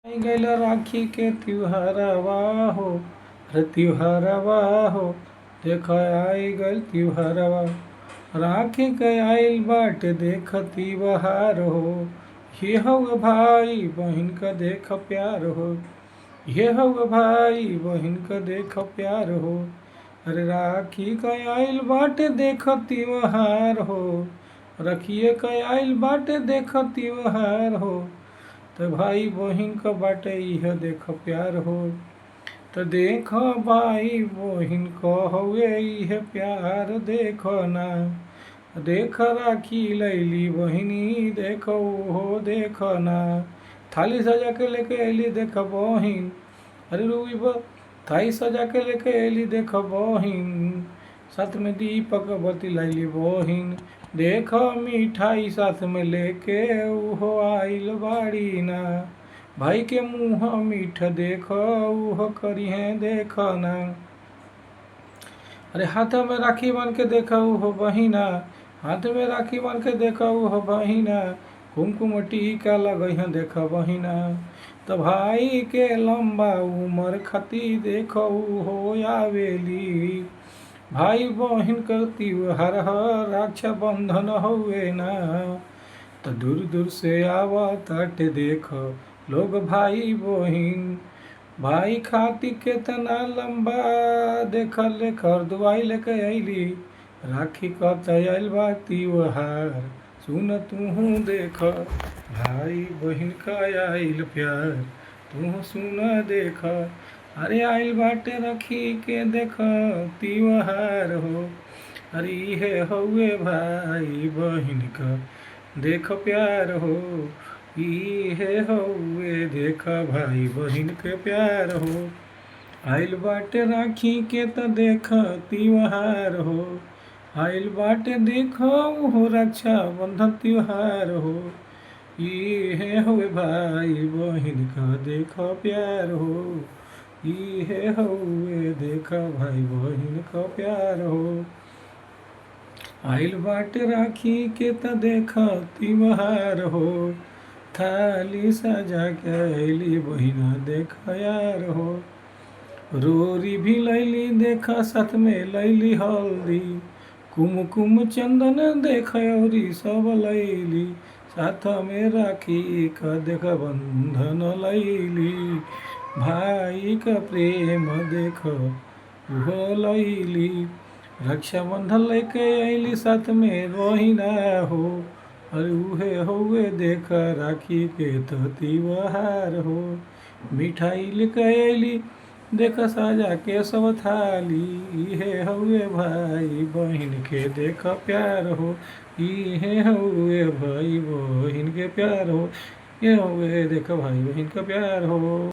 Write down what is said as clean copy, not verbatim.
आई गइल राखी के त्योहारवा हो, अरे त्योहारवा हो, देख आई गइल त्योहारवा। राखी के आइल बाटे देख त्योहार हो। ये हउए भाई बहिन का देख प्यार हो। ये हउए भाई बहिन का देख प्यार हो। अरे राखी का आइल बाटे देख त्योहार हो। रखिए का आइल बाटे देख त्योहार हो। तो भाई बहिन का बाटे यह देख प्यार हो। तो देख भाई बहिन को हवे यह प्यार देखो ना। देख राखी लैली बहिनी देखो हो देखो ना। थाली सजा के लेके अली देख बहिन। अरे रुई थाई सजा के लेके अली देख बहिन। साथ में दीपक बत्ती लैली बहिन। देख मिठाई साथ में लेके उहो आइल बाड़ी ना। भाई के मुँह मीठ देख उहो करी है देख ना। अरे हाथ में राखी बन के देख उहो बहिना। हाथ में राखी बन के देख उहो बहिना। कुमकुम टीका लगई है देख बहिना। तो भाई के लंबा उम्र खती देख उहो आवेली। भाई बहिन कर त्योहार रक्षा बंधन हुए ना। तो दूर दूर से आवत देख लोग भाई बहिन। भाई खाती केतना लंबा देख लेकर दुआई लेके अली। राखी कब आइल बा त्योहार सुन तू देख। भाई बहिन का आइल प्यार तू सुन देख। अरे आइल बाटे रखी के देख त्योहार हो। अरे इहे हउए भाई बहिन का देख प्यार हो। इहे हउए देख भाई बहिन के प्यार हो। आइल बाटे राखी के त देख त्योहार हो। आइल बाटे देखो हो रक्षा बंधन त्योहार हो। इहे हउए भाई बहिन का देख प्यार हो। इहे हउए देख भाई बहिन का प्यार हो। आइल बाटे राखी के त देख त्योहार हो। थाली सजा के अली बहिना देख यार हो। रोरी भी लैली देख साथ में लैली हल्दी। कुमकुम चंदन देख औरी सब लैली। साथ में राखी का देख बंधन लैली। भाई का प्रेम देख उहो लैली। रक्षाबंधन लेके अली साथ में बहिना हो। अरे उहे हउए देख राखी के तो त्योहार हो। मिठाई लेके अली देख सजा के सब थाली। इहे हउए भाई बहिन के देख प्यार हो। इहे हउए भाई बहिन के प्यार हो। ये हउए देख भाई बहिन का प्यार हो।